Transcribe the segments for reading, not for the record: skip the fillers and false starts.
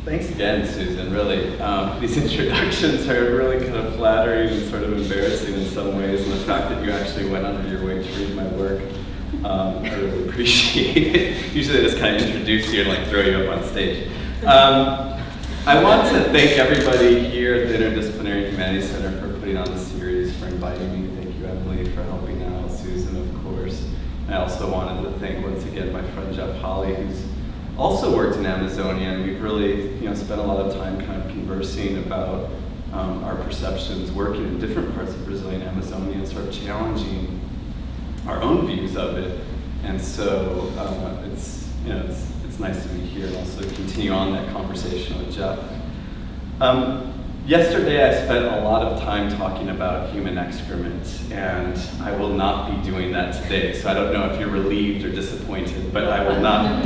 Thanks again, Susan, really. These introductions are really kind of flattering and sort of embarrassing in some ways, and the fact that you actually went out of your way to read my work, I really appreciate it. Usually they just kind of introduce you and like throw you up on stage. I want to thank everybody here at the Interdisciplinary Humanities Center for putting on this series, for inviting me. Thank you, Emily, for helping out, Susan, of course. And I also wanted to thank once again my friend Jeff Holly, who's also worked in Amazonia, and we've really spent a lot of time kind of conversing about our perceptions, working in different parts of Brazilian Amazonia and sort of challenging our own views of it. And so it's nice to be here and also continue on that conversation with Jeff. Yesterday I spent a lot of time talking about human excrement, and I will not be doing that today. So I don't know if you're relieved or disappointed, but I will not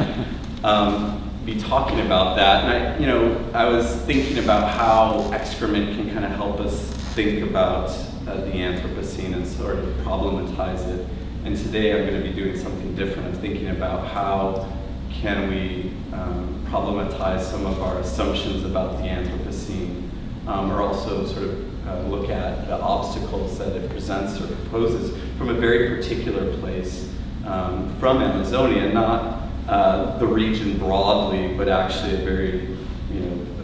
be talking about that. And I was thinking about how excrement can kind of help us think about the Anthropocene and sort of problematize it. And today I'm going to be doing something different. I'm thinking about how can we problematize some of our assumptions about the Anthropocene, or also sort of look at the obstacles that it presents or proposes from a very particular place from Amazonia, not the region broadly, but actually a very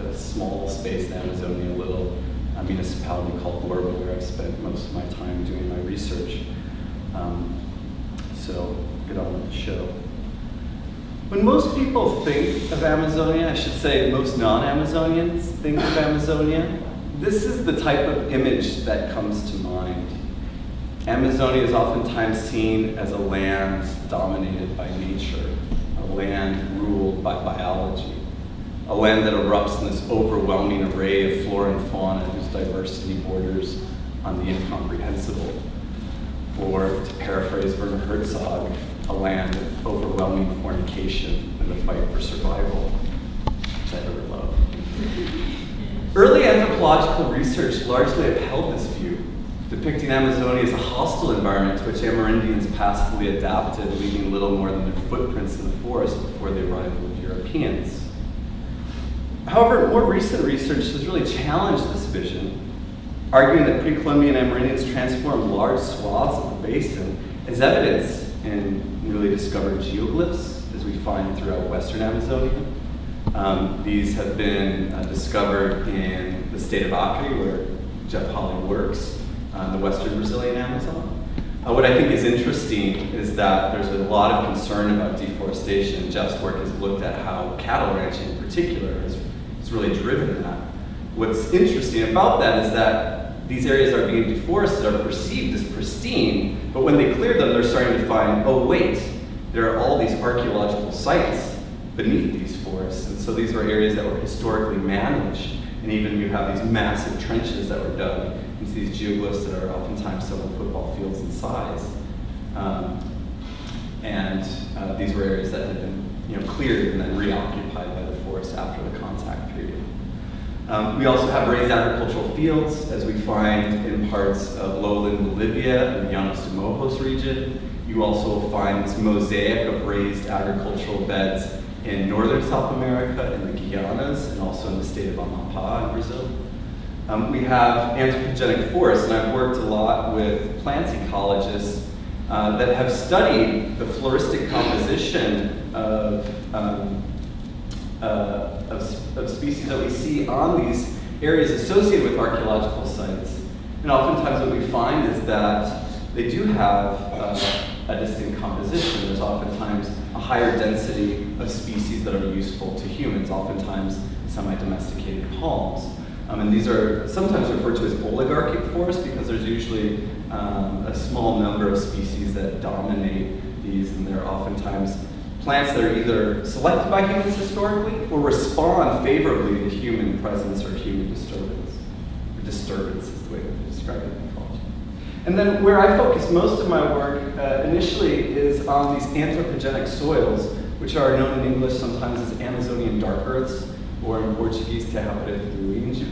a small space in Amazonia, a little municipality called Borba, where I've spent most of my time doing my research. So get on with the show. When most people think of Amazonia, I should say most non-Amazonians think of Amazonia, this is the type of image that comes to mind. Amazonia is oftentimes seen as a land dominated by nature, a land ruled by biology, a land that erupts in this overwhelming array of flora and fauna whose diversity borders on the incomprehensible. Or, to paraphrase Werner Herzog, a land of overwhelming fornication and the fight for survival, which I ever love. Early anthropological research largely upheld this view, depicting Amazonia as a hostile environment to which Amerindians passively adapted, leaving little more than their footprints in the forest before the arrival of Europeans. However, more recent research has really challenged this vision, arguing that pre-Columbian Amerindians transformed large swaths of the basin as evidence in newly discovered geoglyphs, as we find throughout Western Amazonia. These have been discovered in the state of Acre, where Jeff Holly works, the Western Brazilian Amazon. What I think is interesting is that there's a lot of concern about deforestation. Jeff's work has looked at how cattle ranching in particular has really driven that. What's interesting about that is that these areas are being deforested, are perceived as pristine, but when they clear them, they're starting to find, oh wait, there are all these archaeological sites beneath these forests. And so these were areas that were historically managed, and even you have these massive trenches that were dug into these geoglyphs that are oftentimes several football fields in size. These were areas that had been cleared and then reoccupied by the forest after the contact period. We also have raised agricultural fields, as we find in parts of lowland Bolivia and the Llanos de Mojos region. You also will find this mosaic of raised agricultural beds in northern South America, in the Guianas, and also in the state of Amapá in Brazil. We have anthropogenic forests, and I've worked a lot with plant ecologists that have studied the floristic composition of species that we see on these areas associated with archaeological sites. And oftentimes what we find is that they do have a distinct composition. There's oftentimes a higher density of species that are useful to humans, oftentimes semi-domesticated palms. And these are sometimes referred to as oligarchic forests because there's usually a small number of species that dominate these, and they're oftentimes plants that are either selected by humans historically or respond favorably to human presence or human disturbance. Or disturbance is the way to describe it in ecology. And then where I focus most of my work initially is on these anthropogenic soils, which are known in English sometimes as Amazonian dark earths, or in Portuguese, terra preta do índio.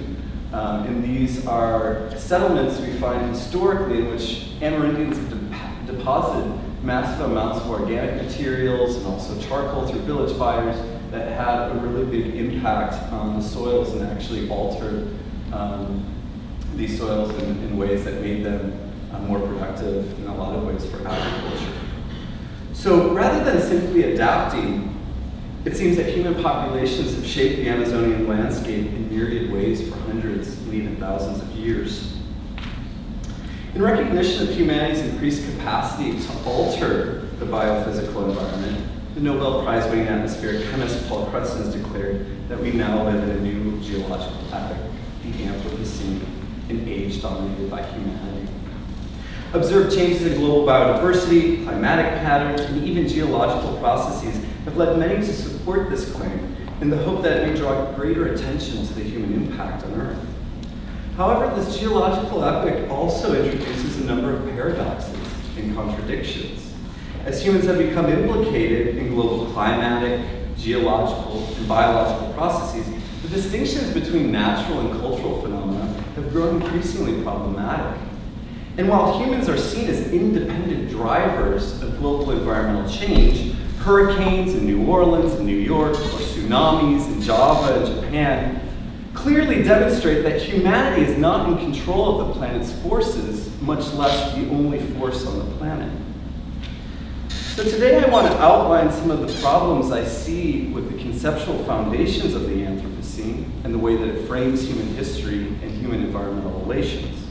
And these are settlements we find historically in which Amerindians have deposited massive amounts of organic materials and also charcoal through village fires that had a really big impact on the soils and actually altered these soils in ways that made them more productive in a lot of ways for agriculture. So rather than simply adapting, it seems that human populations have shaped the Amazonian landscape in myriad ways for hundreds and even thousands of years. In recognition of humanity's increased capacity to alter the biophysical environment, the Nobel Prize-winning atmospheric chemist Paul Crutzen has declared that we now live in a new geological epoch, the Anthropocene, an age dominated by humanity. Observed changes in global biodiversity, climatic patterns, and even geological processes have led many to support this claim in the hope that it may draw greater attention to the human impact on Earth. However, this geological epoch also introduces a number of paradoxes and contradictions. As humans have become implicated in global climatic, geological, and biological processes, the distinctions between natural and cultural phenomena have grown increasingly problematic. And while humans are seen as independent drivers of global environmental change, hurricanes in New Orleans and New York, or tsunamis in Java and Japan, clearly demonstrate that humanity is not in control of the planet's forces, much less the only force on the planet. So today I want to outline some of the problems I see with the conceptual foundations of the Anthropocene and the way that it frames human history and human environmental relations.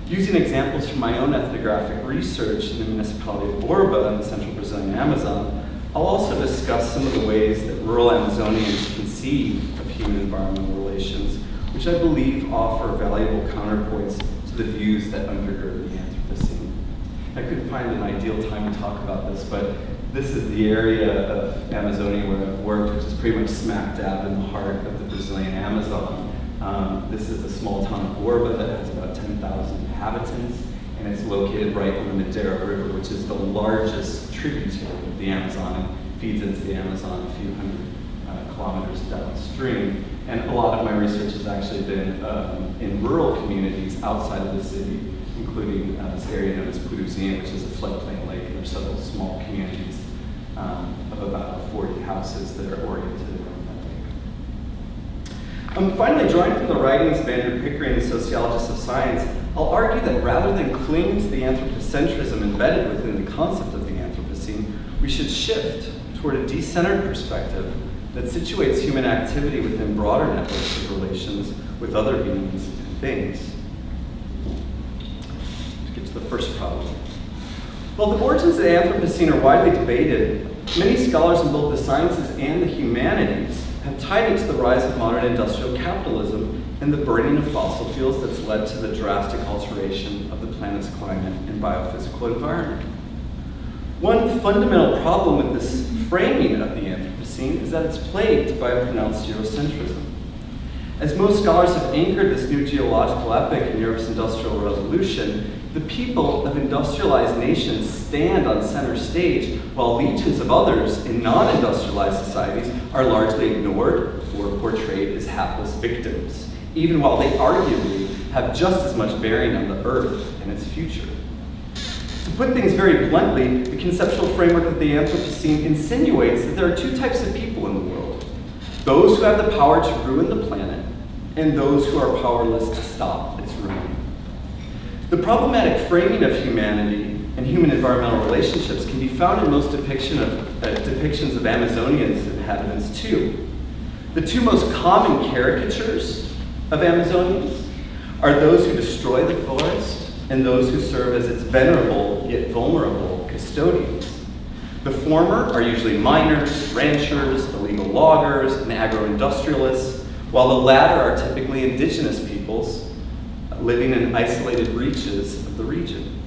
Using examples from my own ethnographic research in the municipality of Borba in the central Brazilian Amazon, I'll also discuss some of the ways that rural Amazonians conceive of human-environmental relations, which I believe offer valuable counterpoints to the views that undergird the Anthropocene. I couldn't find an ideal time to talk about this, but this is the area of Amazonia where I've worked, which is pretty much smack dab in the heart of the Brazilian Amazon. This is a small town of Borba that has about 10,000 inhabitants, and it's located right on the Madeira River, which is the largest tributary of the Amazon and feeds into the Amazon a few hundred kilometers downstream. And a lot of my research has actually been in rural communities outside of the city, including this area known as Puruzinho, which is a floodplain lake, and there are several small communities of about 40 houses that are oriented around that lake. Finally, drawing from the writings of Andrew Pickering, the sociologist of science, I'll argue that rather than cling to the anthropocentrism embedded within the concept of the Anthropocene, we should shift toward a decentered perspective that situates human activity within broader networks of relations with other beings and things. Let's get to the first problem. While the origins of the Anthropocene are widely debated, many scholars in both the sciences and the humanities have tied it to the rise of modern industrial capitalism and the burning of fossil fuels that's led to the drastic alteration of the planet's climate and biophysical environment. One fundamental problem with this framing of the Anthropocene is that it's plagued by a pronounced Eurocentrism. As most scholars have anchored this new geological epoch in Europe's Industrial Revolution, the people of industrialized nations stand on center stage, while legions of others in non-industrialized societies are largely ignored or portrayed as hapless victims, even while they arguably have just as much bearing on the Earth and its future. To put things very bluntly, the conceptual framework of the Anthropocene insinuates that there are two types of people in the world: those who have the power to ruin the planet, and those who are powerless to stop its ruin. The problematic framing of humanity and human environmental relationships can be found in most depictions of Amazonians inhabitants too. The two most common caricatures of Amazonians are those who destroy the forest and those who serve as its venerable yet vulnerable custodians. The former are usually miners, ranchers, illegal loggers, and agro-industrialists, while the latter are typically indigenous peoples living in isolated reaches of the region.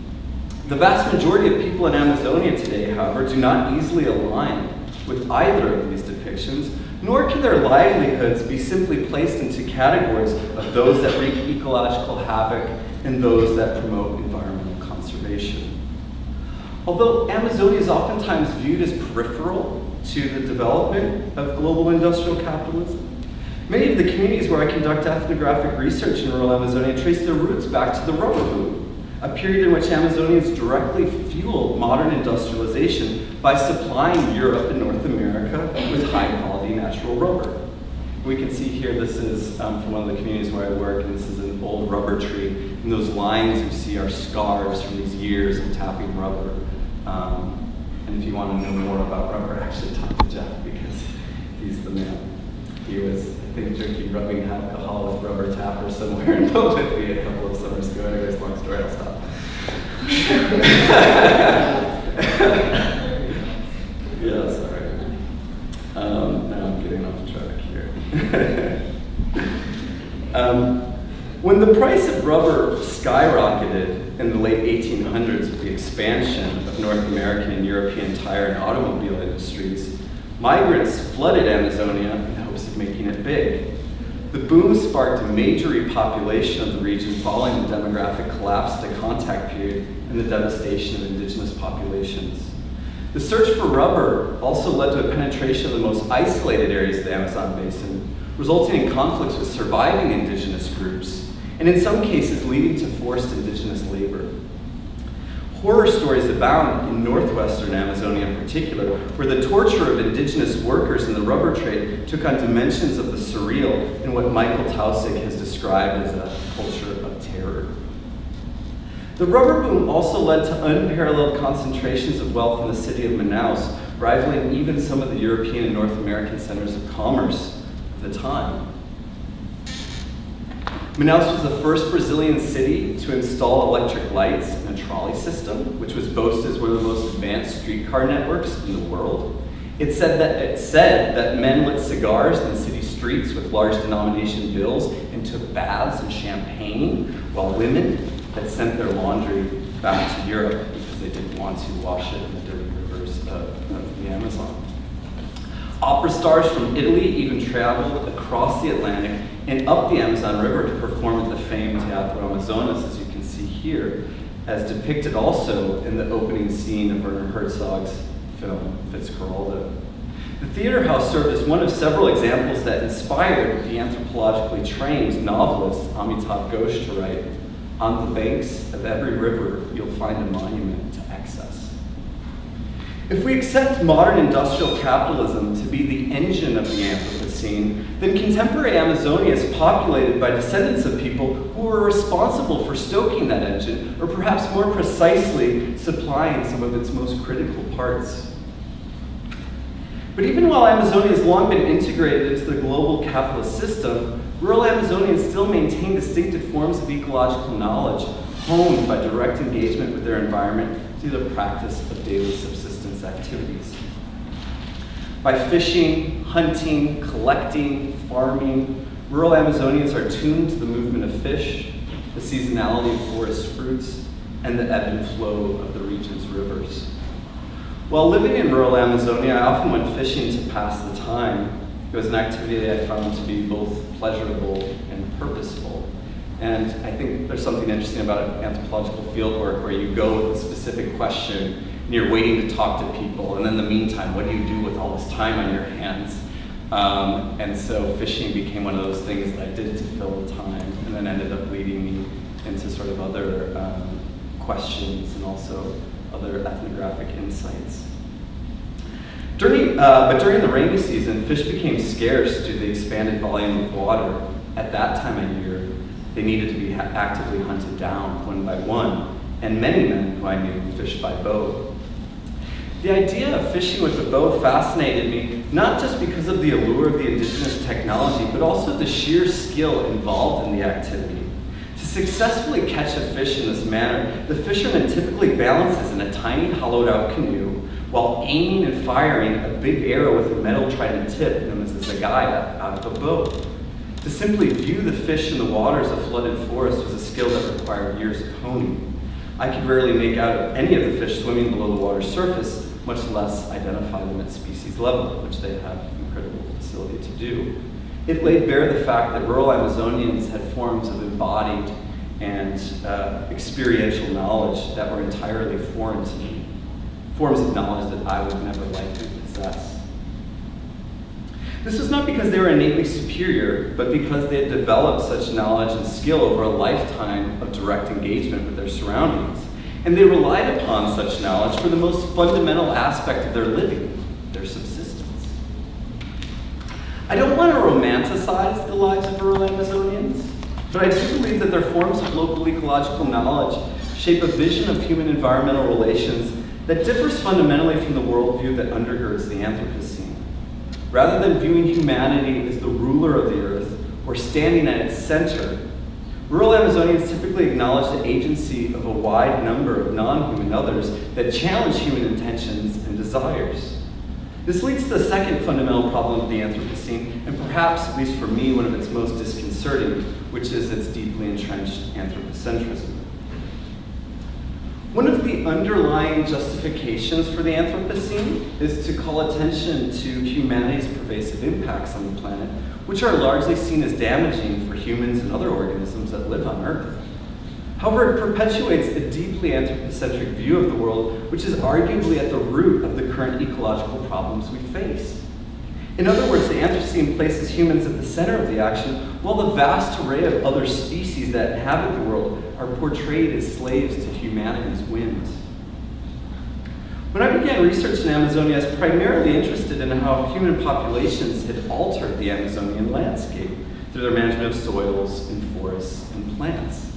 The vast majority of people in Amazonia today, however, do not easily align with either of these depictions, nor can their livelihoods be simply placed into categories of those that wreak ecological havoc and those that promote environmental conservation. Although Amazonia is oftentimes viewed as peripheral to the development of global industrial capitalism, many of the communities where I conduct ethnographic research in rural Amazonia trace their roots back to the rubber boom, a period in which Amazonians directly fueled modern industrialization by supplying Europe and North America with high-quality We can see here, this is from one of the communities where I work, and this is an old rubber tree. And those lines you see are scars from these years of tapping rubber. And if you want to know more about rubber, actually talk to Jeff, because he's the man. He was, I think, drinking rubbing alcohol with rubber tapper somewhere in Bolivia a couple of summers ago. Anyways, long story, I'll stop. Yeah, sorry. Now I'm getting off track here. When the price of rubber skyrocketed in the late 1800s with the expansion of North American and European tire and automobile industries, migrants flooded Amazonia in hopes of making it big. The boom sparked a major repopulation of the region following the demographic collapse of the contact period and the devastation of indigenous populations. The search for rubber also led to a penetration of the most isolated areas of the Amazon basin, resulting in conflicts with surviving indigenous groups, and in some cases leading to forced indigenous labor. Horror stories abound in northwestern Amazonia in particular, where the torture of indigenous workers in the rubber trade took on dimensions of the surreal in what Michael Tausig has described as a culture of terror. The rubber boom also led to unparalleled concentrations of wealth in the city of Manaus, rivaling even some of the European and North American centers of commerce of the time. Manaus was the first Brazilian city to install electric lights and a trolley system, which was boasted as one of the most advanced streetcar networks in the world. It said that men lit cigars in the city streets with large denomination bills and took baths in champagne, while women had sent their laundry back to Europe because they didn't want to wash it in the dirty rivers of the Amazon. Opera stars from Italy even traveled across the Atlantic and up the Amazon River to perform at the famed Teatro Amazonas, as you can see here, as depicted also in the opening scene of Werner Herzog's film Fitzcarraldo. The theater house served as one of several examples that inspired the anthropologically trained novelist Amitav Ghosh to write, "On the banks of every river, you'll find a monument to excess." If we accept modern industrial capitalism to be the engine of the Anthropocene, then contemporary Amazonia is populated by descendants of people who were responsible for stoking that engine, or perhaps more precisely, supplying some of its most critical parts. But even while Amazonia has long been integrated into the global capitalist system, rural Amazonians still maintain distinctive forms of ecological knowledge, honed by direct engagement with their environment through the practice of daily subsistence activities. By fishing, hunting, collecting, farming, rural Amazonians are tuned to the movement of fish, the seasonality of forest fruits, and the ebb and flow of the region's rivers. While living in rural Amazonia, I often went fishing to pass the time. It was an activity that I found to be both pleasurable and purposeful. And I think there's something interesting about anthropological fieldwork where you go with a specific question and you're waiting to talk to people, and in the meantime, what do you do with all this time on your hands? And so fishing became one of those things that I did to fill the time, and then ended up leading me into sort of other questions and also other ethnographic insights. But during the rainy season, fish became scarce due to the expanded volume of water. At that time of year, they needed to be actively hunted down one by one, and many men who I knew fished by boat. The idea of fishing with a bow fascinated me, not just because of the allure of the indigenous technology, but also the sheer skill involved in the activity. To successfully catch a fish in this manner, the fisherman typically balances in a tiny hollowed-out canoe while aiming and firing a big arrow with a metal trident tip known as a zagaya out of a boat. To simply view the fish in the waters of flooded forest was a skill that required years of honing. I could rarely make out any of the fish swimming below the water's surface, much less identify them at species level, which they have incredible facility to do. It laid bare the fact that rural Amazonians had forms of embodied and experiential knowledge that were entirely foreign to me, forms of knowledge that I would never likely possess. This was not because they were innately superior, but because they had developed such knowledge and skill over a lifetime of direct engagement with their surroundings. And they relied upon such knowledge for the most fundamental aspect of their living, their subsistence. I don't want to romanticize the lives of rural Amazonians, but I do believe that their forms of local ecological knowledge shape a vision of human environmental relations that differs fundamentally from the worldview that undergirds the Anthropocene. Rather than viewing humanity as the ruler of the earth or standing at its center, rural Amazonians typically acknowledge the agency of a wide number of non-human others that challenge human intentions and desires. This leads to the second fundamental problem of the Anthropocene, and perhaps, at least for me, one of its most disconcerting, which is its deeply entrenched anthropocentrism. One of the underlying justifications for the Anthropocene is to call attention to humanity's pervasive impacts on the planet, which are largely seen as damaging for humans and other organisms that live on Earth. However, it perpetuates a deeply anthropocentric view of the world, which is arguably at the root of the current ecological problems we face. In other words, the Anthropocene places humans at the center of the action, while the vast array of other species that inhabit the world are portrayed as slaves to humanity's whims. When I began research in Amazonia, I was primarily interested in how human populations had altered the Amazonian landscape through their management of soils and forests and plants.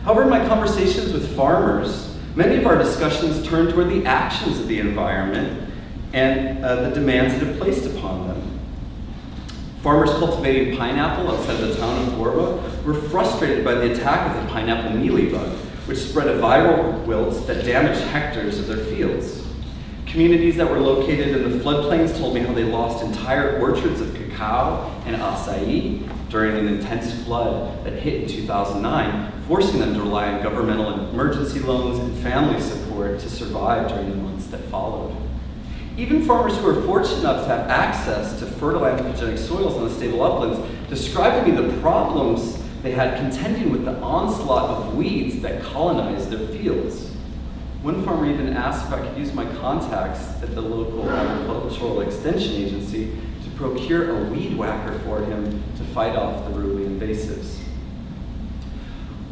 However, in my conversations with farmers, many of our discussions turned toward the actions of the environment and the demands that it placed upon them. Farmers cultivating pineapple outside the town of Borba were frustrated by the attack of the pineapple mealybug, which spread a viral wilt that damaged hectares of their fields. Communities that were located in the floodplains told me how they lost entire orchards of cacao and acai during an intense flood that hit in 2009, forcing them to rely on governmental emergency loans and family support to survive during the months that followed. Even farmers who were fortunate enough to have access to fertile anthropogenic soils in the stable uplands described to me the problems they had contending with the onslaught of weeds that colonized their fields. One farmer even asked if I could use my contacts at the local agricultural extension agency to procure a weed whacker for him to fight off the ruly invasives.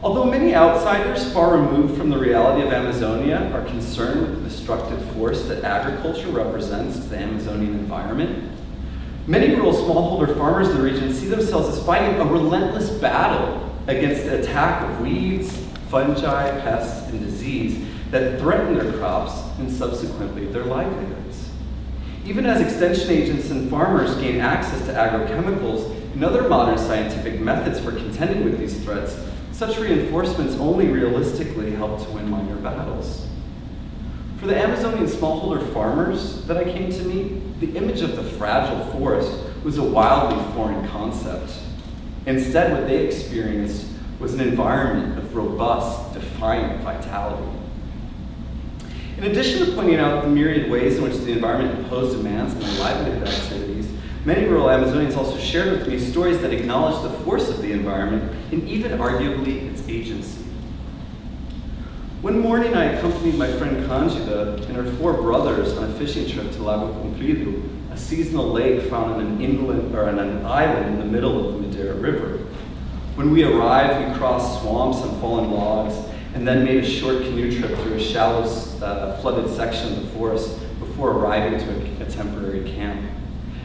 Although many outsiders far removed from the reality of Amazonia are concerned with the destructive force that agriculture represents to the Amazonian environment, many rural smallholder farmers in the region see themselves as fighting a relentless battle against the attack of weeds, fungi, pests, and disease that threaten their crops and subsequently their livelihoods. Even as extension agents and farmers gain access to agrochemicals and other modern scientific methods for contending with these threats, such reinforcements only realistically help to win minor battles. For the Amazonian smallholder farmers that I came to meet, the image of the fragile forest was a wildly foreign concept. Instead, what they experienced was an environment of robust, defiant vitality. In addition to pointing out the myriad ways in which the environment imposed demands on their livelihood activities, many rural Amazonians also shared with me stories that acknowledged the force of the environment and even arguably its agency. One morning I accompanied my friend Candida and her 4 brothers on a fishing trip to Lago Comprido, a seasonal lake found on an island in the middle of the Madeira River. When we arrived, we crossed swamps and fallen logs, and then made a short canoe trip through a shallow, flooded section of the forest before arriving to a temporary camp.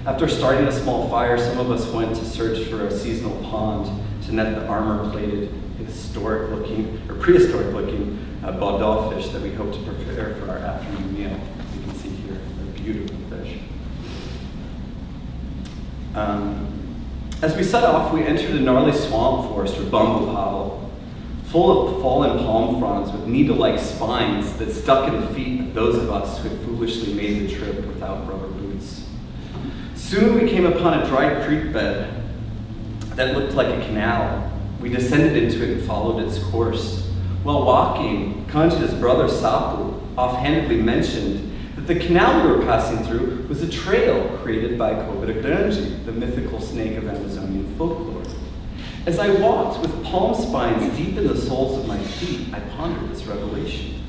After starting a small fire, some of us went to search for a seasonal pond to net the armor-plated, prehistoric-looking baudot fish that we hope to prepare for our afternoon meal. You can see here, they're beautiful fish. As we set off, we entered a gnarly swamp forest, or bamboo hollow, full of fallen palm fronds with needle-like spines that stuck in the feet of those of us who had foolishly made the trip without rubber boots. Soon we came upon a dry creek bed that looked like a canal. We descended into it and followed its course. While walking, Candida's brother Sapu offhandedly mentioned that the canal we were passing through was a trail created by Cobra Grande, the mythical snake of Amazonian folklore. As I walked with palm spines deep in the soles of my feet, I pondered this revelation.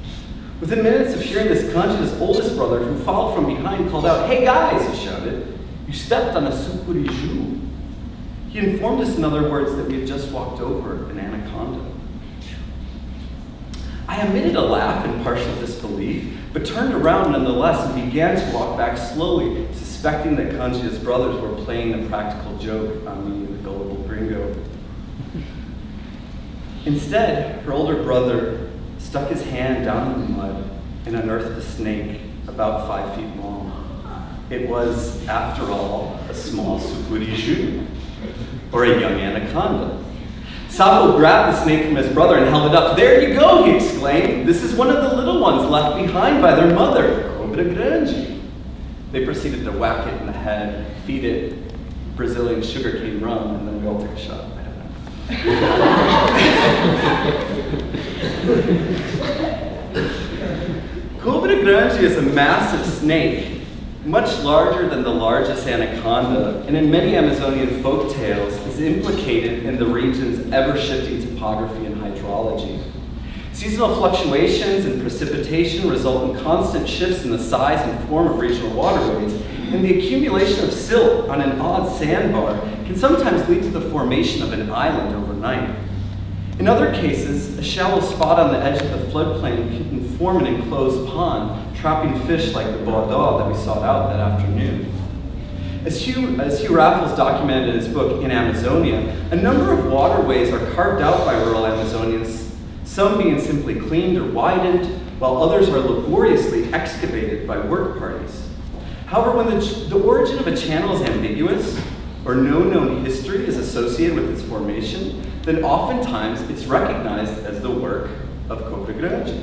Within minutes of hearing this, Candida's oldest brother, who followed from behind, called out, "Hey guys," he shouted, "you stepped on a sucuriju." He informed us, in other words, that we had just walked over an anaconda. I emitted a laugh in partial disbelief, but turned around nonetheless and began to walk back slowly, suspiciously suspecting that Kanji's brothers were playing a practical joke on me, the gullible gringo. Instead, her older brother stuck his hand down in the mud and unearthed a snake about 5 feet long. It was, after all, a small sukuriju, or a young anaconda. Sabo grabbed the snake from his brother and held it up. "There you go," he exclaimed. "This is one of the little ones left behind by their mother, Cobra grande." They proceeded to whack it in the head, feed it Brazilian sugarcane rum, and then we all took a shot. I don't know. Cobra grande is a massive snake, much larger than the largest anaconda, and in many Amazonian folk tales is implicated in the region's ever-shifting topography and hydrology. Seasonal fluctuations in precipitation result in constant shifts in the size and form of regional waterways, and the accumulation of silt on an odd sandbar can sometimes lead to the formation of an island overnight. In other cases, a shallow spot on the edge of the floodplain can form an enclosed pond, trapping fish like the bauda that we sought out that afternoon. As Hugh Raffles documented in his book, In Amazonia, a number of waterways are carved out by rural Amazonians, some being simply cleaned or widened, while others are laboriously excavated by work parties. However, when the origin of a channel is ambiguous, or no known history is associated with its formation, then oftentimes it's recognized as the work of Cobra grande.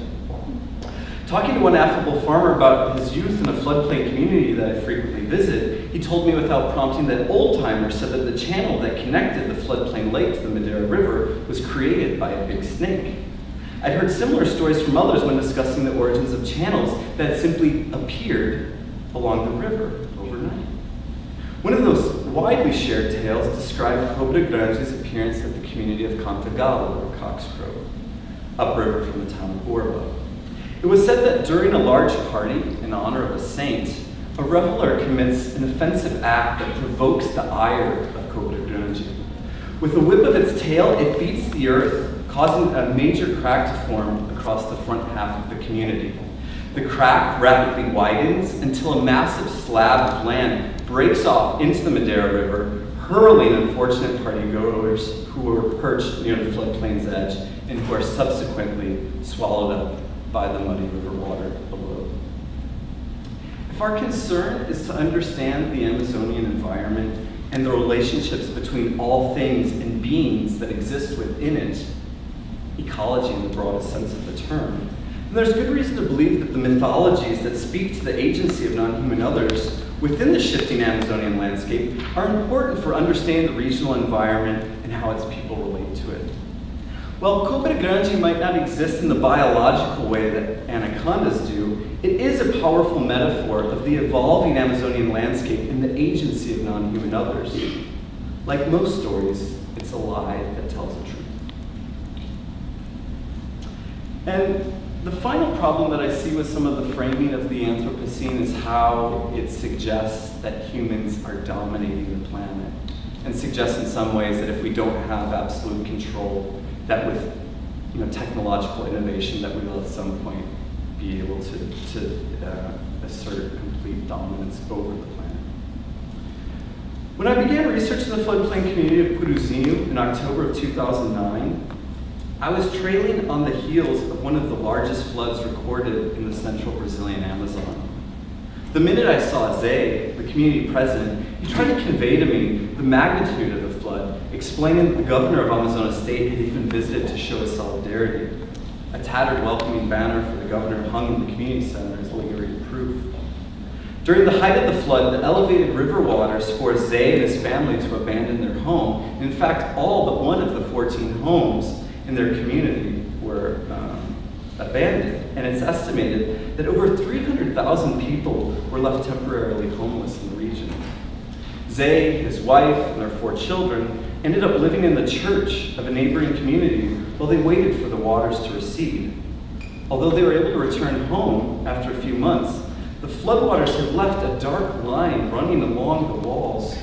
Talking to one affable farmer about his youth in a floodplain community that I frequently visit, he told me without prompting that old-timers said that the channel that connected the floodplain lake to the Madeira River was created by a big snake. I'd heard similar stories from others when discussing the origins of channels that simply appeared along the river overnight. One of those widely shared tales described Cobra grande's appearance at the community of Cantagalo, or Coxcrow, upriver from the town of Borba. It was said that during a large party in honor of a saint, a reveler commits an offensive act that provokes the ire of Cobra grande. With a whip of its tail, it beats the earth, causing a major crack to form across the front half of the community. The crack rapidly widens until a massive slab of land breaks off into the Madeira River, hurling unfortunate partygoers who were perched near the floodplain's edge and who are subsequently swallowed up by the muddy river water below. If our concern is to understand the Amazonian environment and the relationships between all things and beings that exist within it, ecology in the broadest sense of the term, then there's good reason to believe that the mythologies that speak to the agency of non-human others within the shifting Amazonian landscape are important for understanding the regional environment and how its people relate to it. While Cobra grande might not exist in the biological way that anacondas do, it is a powerful metaphor of the evolving Amazonian landscape and the agency of non-human others. Like most stories, it's a lie that tells the truth. And the final problem that I see with some of the framing of the Anthropocene is how it suggests that humans are dominating the planet, and suggests in some ways that if we don't have absolute control, that with technological innovation that we will at some point be able to assert complete dominance over the planet. When I began researching the floodplain community of Puruzinho in October of 2009, I was trailing on the heels of one of the largest floods recorded in the central Brazilian Amazon. The minute I saw Zé, the community president, he tried to convey to me the magnitude of the flood, explaining that the governor of Amazonas State had even visited to show his solidarity. A tattered welcoming banner for the governor hung in the community center as lingering proof. During the height of the flood, the elevated river waters forced Zé and his family to abandon their home. In fact, all but one of the 14 homes in their community were abandoned, and it's estimated that over 300,000 people were left temporarily homeless in the region. Zé, his wife, and their 4 children ended up living in the church of a neighboring community while they waited for the waters to recede. Although they were able to return home after a few months, the floodwaters had left a dark line running along the walls,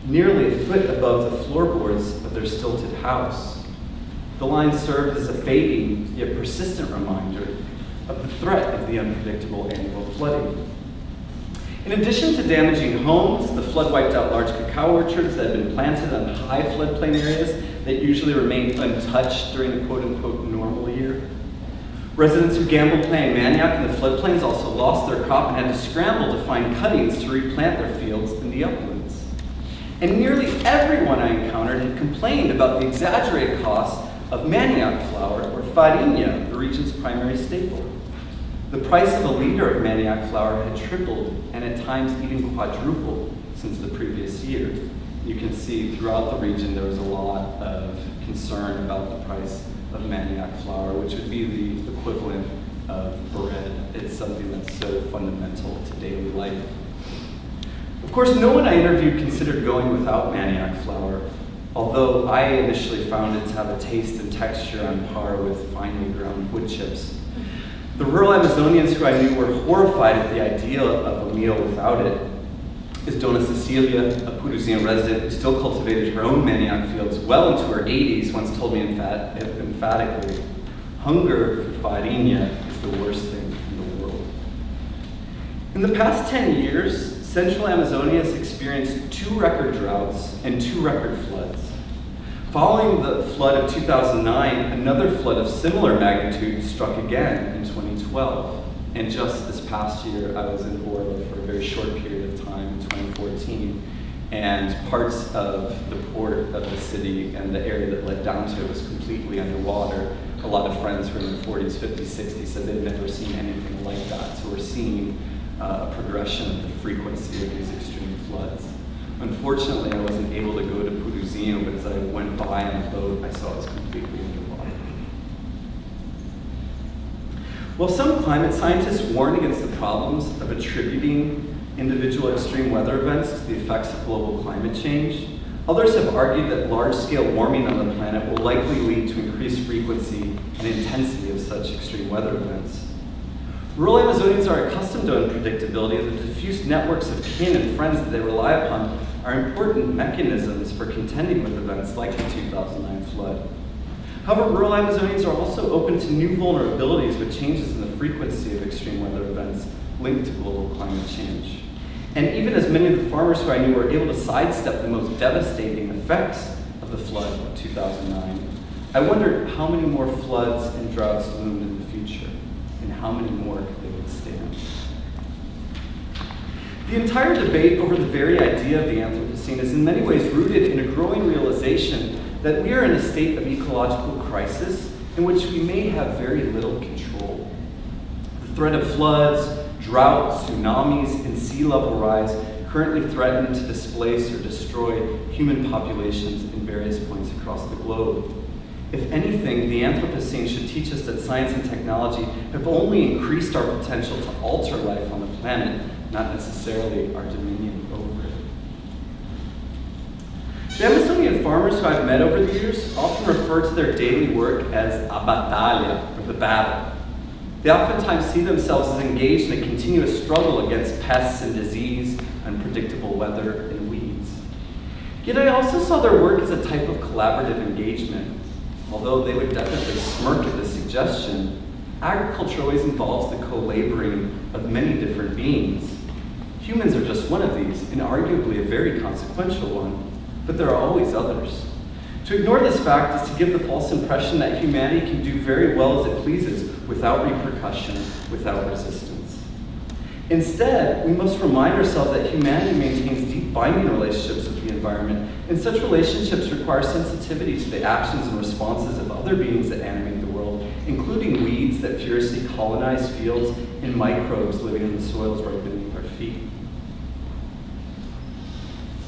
nearly a foot above the floorboards of their stilted house. The line served as a fading yet persistent reminder of the threat of the unpredictable annual flooding. In addition to damaging homes, the flood wiped out large cacao orchards that had been planted on high floodplain areas that usually remained untouched during the quote-unquote normal year. Residents who gambled playing maniac in the floodplains also lost their crop and had to scramble to find cuttings to replant their fields in the uplands. And nearly everyone I encountered had complained about the exaggerated cost of manioc flour, or farinha, the region's primary staple. The price of a liter of manioc flour had tripled and at times even quadrupled since the previous year. You can see throughout the region there was a lot of concern about the price of manioc flour, which would be the equivalent of bread. It's something that's so fundamental to daily life. Of course, no one I interviewed considered going without manioc flour, although I initially found it to have a taste and texture on par with finely ground wood chips. The rural Amazonians who I knew were horrified at the idea of a meal without it. As Dona Cecilia, a Puruzian resident who still cultivated her own manioc fields well into her 80s, once told me emphatically, hunger for farinha is the worst thing in the world. In the past 10 years, Central Amazonia has experienced 2 record droughts and 2 record floods. Following the flood of 2009, another flood of similar magnitude struck again in 2012. And just this past year, I was in Orla for a very short period of time in 2014. And parts of the port of the city and the area that led down to it was completely underwater. A lot of friends who are in their 40s, 50s, 60s said they'd never seen anything like that. So we're seeing a progression of the frequency of these extreme floods. Unfortunately, I wasn't able to go to Puruzinho, but as I went by on the boat, I saw it was completely underwater. While some climate scientists warn against the problems of attributing individual extreme weather events to the effects of global climate change, others have argued that large-scale warming on the planet will likely lead to increased frequency and intensity of such extreme weather events. Rural Amazonians are accustomed to unpredictability, and the diffuse networks of kin and friends that they rely upon are important mechanisms for contending with events like the 2009 flood. However, rural Amazonians are also open to new vulnerabilities with changes in the frequency of extreme weather events linked to global climate change. And even as many of the farmers who I knew were able to sidestep the most devastating effects of the flood of 2009, I wondered how many more floods and droughts loomed in the future, and how many more could they withstand. The entire debate over the very idea of the Anthropocene is in many ways rooted in a growing realization that we are in a state of ecological crisis in which we may have very little control. The threat of floods, droughts, tsunamis, and sea level rise currently threaten to displace or destroy human populations in various points across the globe. If anything, the Anthropocene should teach us that science and technology have only increased our potential to alter life on the planet, not necessarily our dominion over it. The Amazonian farmers who I've met over the years often refer to their daily work as a batalha, or the battle. They oftentimes see themselves as engaged in a continuous struggle against pests and disease, unpredictable weather, and weeds. Yet I also saw their work as a type of collaborative engagement. Although they would definitely smirk at the suggestion, agriculture always involves the co-laboring of many different beings. Humans are just one of these, and arguably a very consequential one, but there are always others. To ignore this fact is to give the false impression that humanity can do very well as it pleases without repercussion, without resistance. Instead, we must remind ourselves that humanity maintains deep binding relationships with the environment, and such relationships require sensitivity to the actions and responses of other beings that animate the world, including weeds that furiously colonize fields and microbes living in the soils right beneath our feet.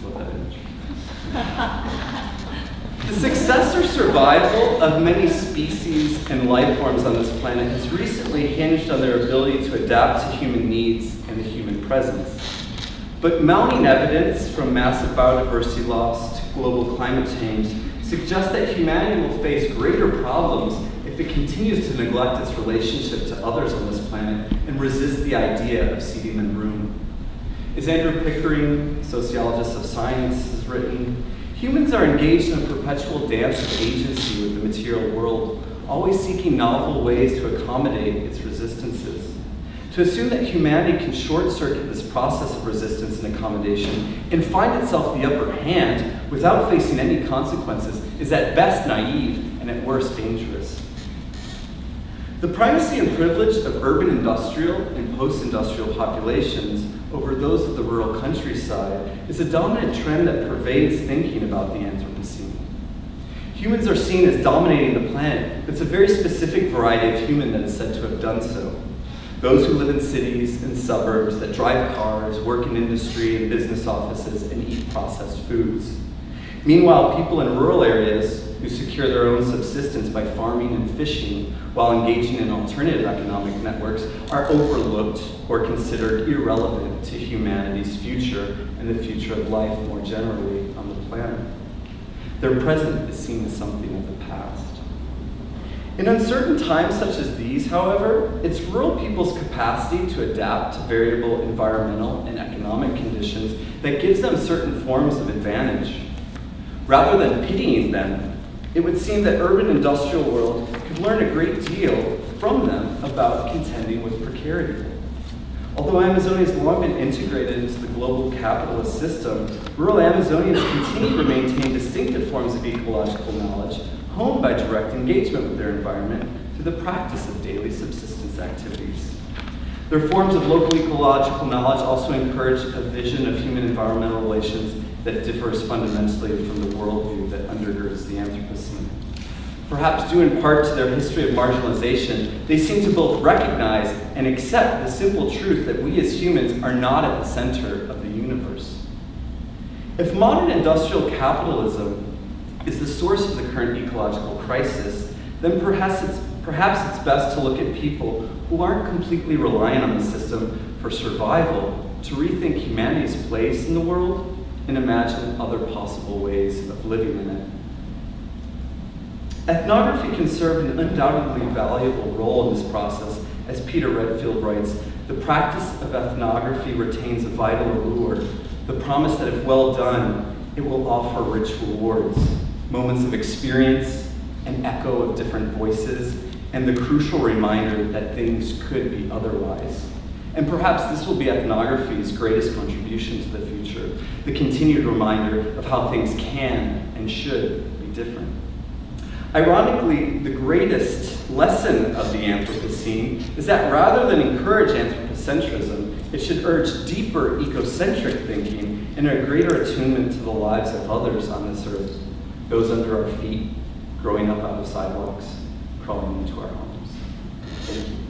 Love that image. The success or survival of many species and life forms on this planet has recently hinged on their ability to adapt to human needs and the human presence. But mounting evidence from massive biodiversity loss to global climate change suggests that humanity will face greater problems if it continues to neglect its relationship to others on this planet and resist the idea of ceding them room. As Andrew Pickering, sociologist of science, has written, humans are engaged in a perpetual dance of agency with the material world, always seeking novel ways to accommodate its resistances. To assume that humanity can short-circuit this process of resistance and accommodation and find itself the upper hand without facing any consequences is at best naive and at worst dangerous. The primacy and privilege of urban industrial and post-industrial populations over those of the rural countryside is a dominant trend that pervades thinking about the Anthropocene. Humans are seen as dominating the planet, but it's a very specific variety of human that is said to have done so. Those who live in cities and suburbs, that drive cars, work in industry and business offices, and eat processed foods. Meanwhile, people in rural areas who secure their own subsistence by farming and fishing while engaging in alternative economic networks are overlooked or considered irrelevant to humanity's future and the future of life more generally on the planet. Their present is seen as something of the past. In uncertain times such as these, however, it's rural people's capacity to adapt to variable environmental and economic conditions that gives them certain forms of advantage. Rather than pitying them, it would seem that urban industrial world could learn a great deal from them about contending with precarity. Although Amazonia has long been integrated into the global capitalist system, rural Amazonians continue to maintain distinctive forms of ecological knowledge honed by direct engagement with their environment through the practice of daily subsistence activities. Their forms of local ecological knowledge also encourage a vision of human-environmental relations that differs fundamentally from the worldview that undergirds the Anthropocene. Perhaps due in part to their history of marginalization, they seem to both recognize and accept the simple truth that we as humans are not at the center of the universe. If modern industrial capitalism is the source of the current ecological crisis, then perhaps it's best to look at people who aren't completely reliant on the system for survival to rethink humanity's place in the world and imagine other possible ways of living in it. Ethnography can serve an undoubtedly valuable role in this process. As Peter Redfield writes, the practice of ethnography retains a vital allure, the promise that if well done, it will offer rich rewards, moments of experience, an echo of different voices, and the crucial reminder that things could be otherwise. And perhaps this will be ethnography's greatest contribution to the future, the continued reminder of how things can and should be different. Ironically, the greatest lesson of the Anthropocene is that rather than encourage anthropocentrism, it should urge deeper ecocentric thinking and a greater attunement to the lives of others on this earth, those under our feet, growing up out of sidewalks, crawling into our homes. Thank you.